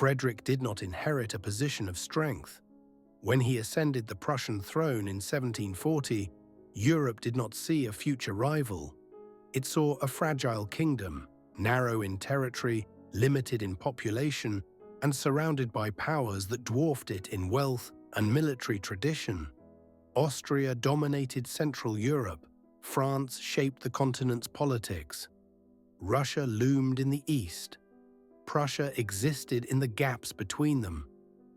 Frederick did not inherit a position of strength. When he ascended the Prussian throne in 1740, Europe did not see a future rival. It saw a fragile kingdom, narrow in territory, limited in population, and surrounded by powers that dwarfed it in wealth and military tradition. Austria dominated Central Europe. France shaped the continent's politics. Russia loomed in the east. Prussia existed in the gaps between them.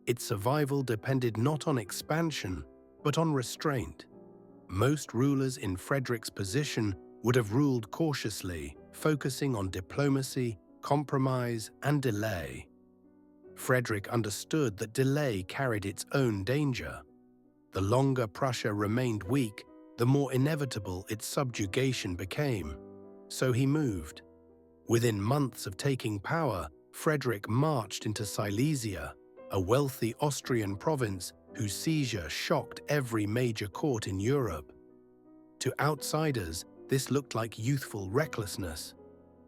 Its survival depended not on expansion, but on restraint. Most rulers in Frederick's position would have ruled cautiously, focusing on diplomacy, compromise, and delay. Frederick understood that delay carried its own danger. The longer Prussia remained weak, the more inevitable its subjugation became. So he moved. Within months of taking power, Frederick marched into Silesia, a wealthy Austrian province whose seizure shocked every major court in Europe. To outsiders, this looked like youthful recklessness.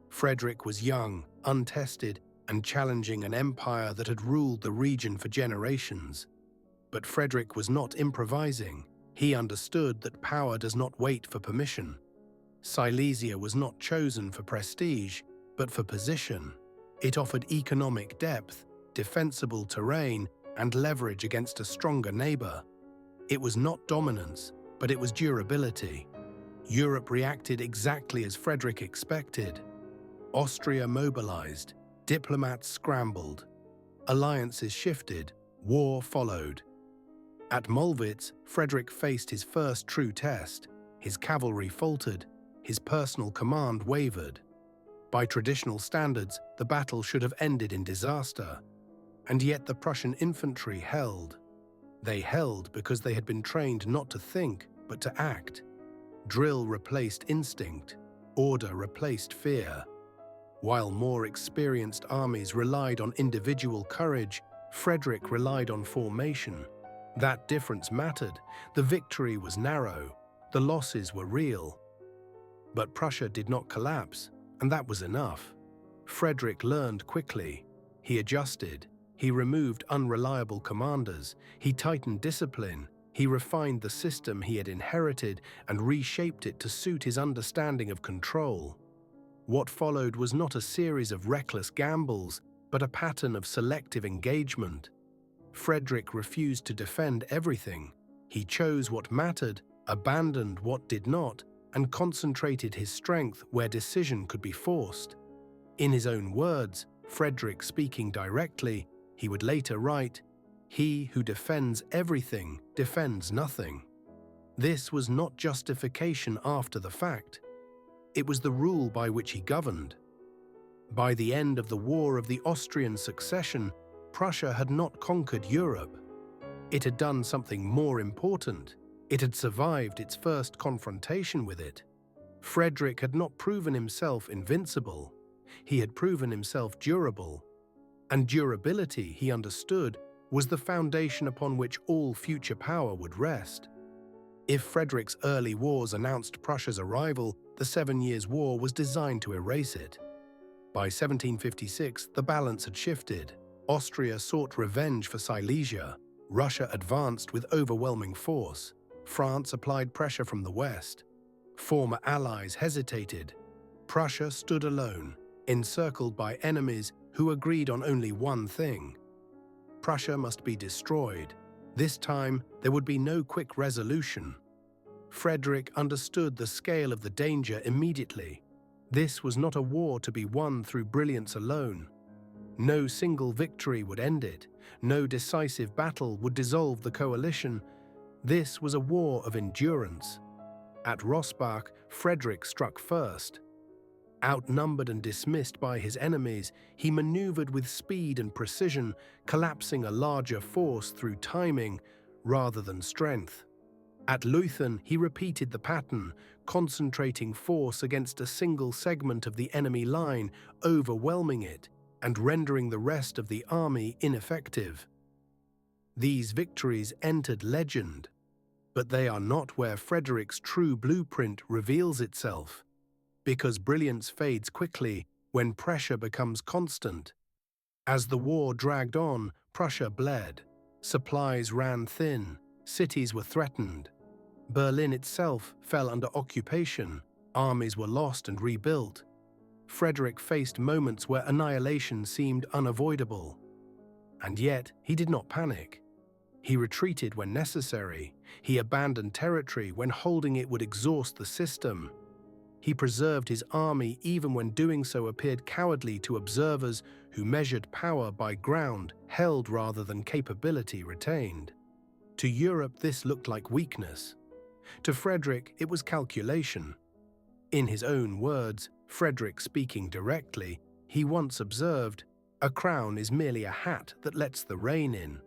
Frederick was young, untested, and challenging an empire that had ruled the region for generations. But Frederick was not improvising. He understood that power does not wait for permission. Silesia was not chosen for prestige, but for position. It offered economic depth, defensible terrain, and leverage against a stronger neighbor. It was not dominance, but it was durability. Europe reacted exactly as Frederick expected. Austria mobilized, diplomats scrambled, alliances shifted, war followed. At Mollwitz, Frederick faced his first true test. His cavalry faltered, his personal command wavered. By traditional standards, the battle should have ended in disaster. And yet the Prussian infantry held. They held because they had been trained not to think, but to act. Drill replaced instinct. Order replaced fear. While more experienced armies relied on individual courage, Frederick relied on formation. That difference mattered. The victory was narrow. The losses were real. But Prussia did not collapse, and that was enough. Frederick learned quickly. He adjusted. He removed unreliable commanders. He tightened discipline. He refined the system he had inherited and reshaped it to suit his understanding of control. What followed was not a series of reckless gambles, but a pattern of selective engagement. Frederick refused to defend everything. He chose what mattered, abandoned what did not, and concentrated his strength where decision could be forced. In his own words, Frederick speaking directly, he would later write, "He who defends everything defends nothing." This was not justification after the fact. It was the rule by which he governed. By the end of the War of the Austrian Succession, Prussia had not conquered Europe. It had done something more important. It had survived its first confrontation with it. Frederick had not proven himself invincible. He had proven himself durable. And durability, he understood, was the foundation upon which all future power would rest. If Frederick's early wars announced Prussia's arrival, the 7 Years' War was designed to erase it. By 1756, the balance had shifted. Austria sought revenge for Silesia. Russia advanced with overwhelming force. France applied pressure from the west. Former allies hesitated. Prussia stood alone, encircled by enemies who agreed on only one thing. Prussia must be destroyed. This time, there would be no quick resolution. Frederick understood the scale of the danger immediately. This was not a war to be won through brilliance alone. No single victory would end it. No decisive battle would dissolve the coalition. This was a war of endurance. At Rossbach, Frederick struck first. Outnumbered and dismissed by his enemies, he maneuvered with speed and precision, collapsing a larger force through timing rather than strength. At Leuthen, he repeated the pattern, concentrating force against a single segment of the enemy line, overwhelming it, and rendering the rest of the army ineffective. These victories entered legend, but they are not where Frederick's true blueprint reveals itself. Because brilliance fades quickly when pressure becomes constant. As the war dragged on, Prussia bled. Supplies ran thin, cities were threatened. Berlin itself fell under occupation, armies were lost and rebuilt. Frederick faced moments where annihilation seemed unavoidable. And yet, he did not panic. He retreated when necessary. He abandoned territory when holding it would exhaust the system. He preserved his army even when doing so appeared cowardly to observers who measured power by ground held rather than capability retained. To Europe, this looked like weakness. To Frederick, it was calculation. In his own words, Frederick speaking directly, he once observed, "A crown is merely a hat that lets the rain in."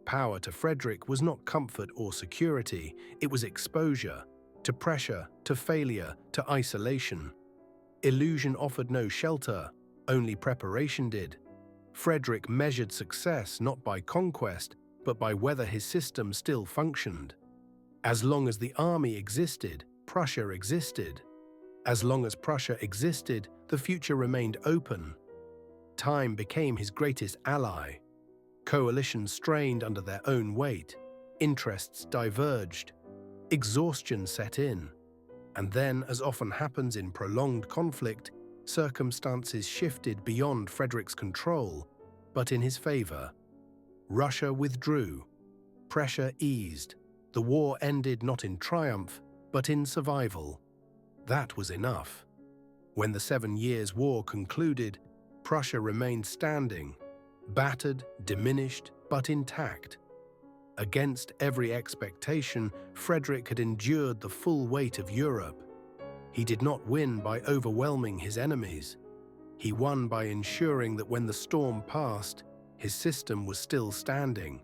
Power to Frederick was not comfort or security, it was exposure, to pressure, to failure, to isolation. Illusion offered no shelter, only preparation did. Frederick measured success not by conquest, but by whether his system still functioned. As long as the army existed, Prussia existed. As long as Prussia existed, the future remained open. Time became his greatest ally. Coalitions strained under their own weight. Interests diverged. Exhaustion set in. And then, as often happens in prolonged conflict, circumstances shifted beyond Frederick's control, but in his favor. Russia withdrew. Pressure eased. The war ended not in triumph, but in survival. That was enough. When the 7 Years' War concluded, Prussia remained standing, battered, diminished, but intact. Against every expectation, Frederick had endured the full weight of Europe. He did not win by overwhelming his enemies. He won by ensuring that when the storm passed, his system was still standing.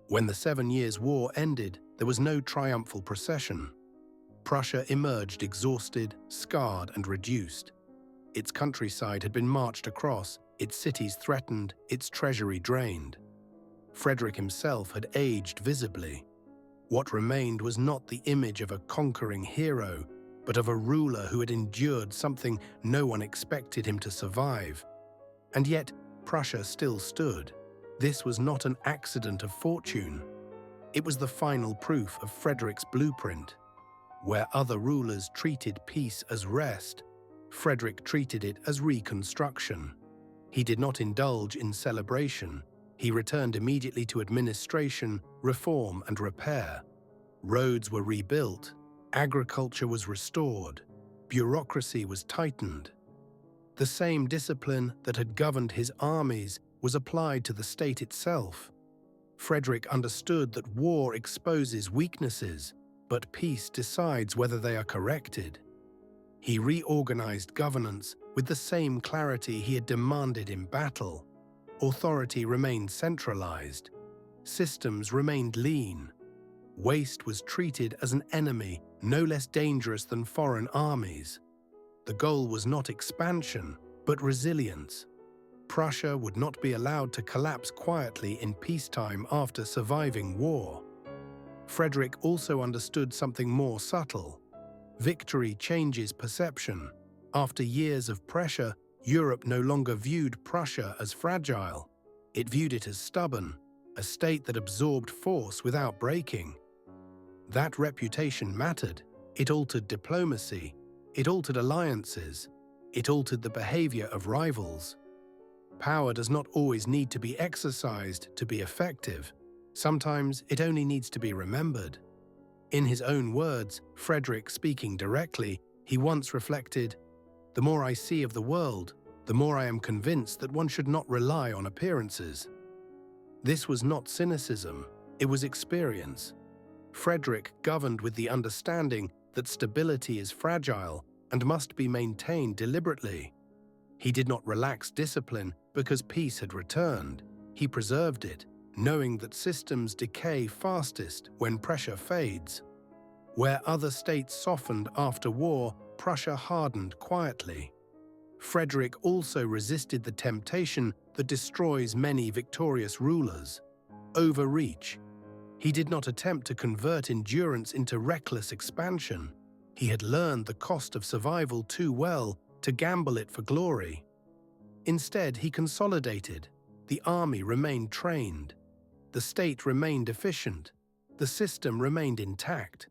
When the 7 Years' War ended, there was no triumphal procession. Prussia emerged exhausted, scarred, and reduced. Its countryside had been marched across, its cities threatened, its treasury drained. Frederick himself had aged visibly. What remained was not the image of a conquering hero, but of a ruler who had endured something no one expected him to survive. And yet, Prussia still stood. This was not an accident of fortune. It was the final proof of Frederick's blueprint. Where other rulers treated peace as rest, Frederick treated it as reconstruction. He did not indulge in celebration. He returned immediately to administration, reform, and repair. Roads were rebuilt, agriculture was restored, bureaucracy was tightened. The same discipline that had governed his armies was applied to the state itself. Frederick understood that war exposes weaknesses, but peace decides whether they are corrected. He reorganized governance with the same clarity he had demanded in battle. Authority remained centralized. Systems remained lean. Waste was treated as an enemy no less dangerous than foreign armies. The goal was not expansion, but resilience. Prussia would not be allowed to collapse quietly in peacetime after surviving war. Frederick also understood something more subtle. Victory changes perception. After years of pressure, Europe no longer viewed Prussia as fragile. It viewed it as stubborn, a state that absorbed force without breaking. That reputation mattered. It altered diplomacy. It altered alliances. It altered the behavior of rivals. Power does not always need to be exercised to be effective. Sometimes it only needs to be remembered. In his own words, Frederick speaking directly, he once reflected, "The more I see of the world, the more I am convinced that one should not rely on appearances." This was not cynicism, it was experience. Frederick governed with the understanding that stability is fragile and must be maintained deliberately. He did not relax discipline because peace had returned. He preserved it, knowing that systems decay fastest when pressure fades. Where other states softened after war, Prussia hardened quietly. Frederick also resisted the temptation that destroys many victorious rulers: overreach. He did not attempt to convert endurance into reckless expansion. He had learned the cost of survival too well to gamble it for glory. Instead, he consolidated. The army remained trained. The state remained efficient. The system remained intact.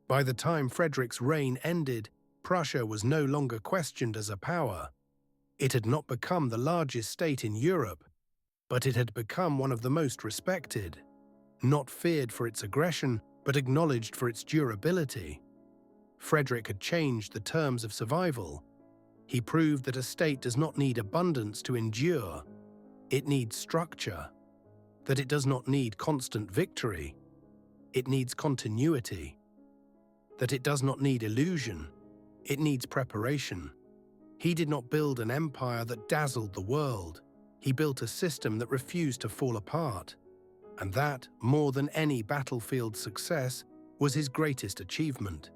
By the time Frederick's reign ended, Prussia was no longer questioned as a power. It had not become the largest state in Europe, but it had become one of the most respected, not feared for its aggression, but acknowledged for its durability. Frederick had changed the terms of survival. He proved that a state does not need abundance to endure. It needs structure. That it does not need constant victory. It needs continuity. That it does not need illusion. It needs preparation. He did not build an empire that dazzled the world. He built a system that refused to fall apart. And that, more than any battlefield success, was his greatest achievement.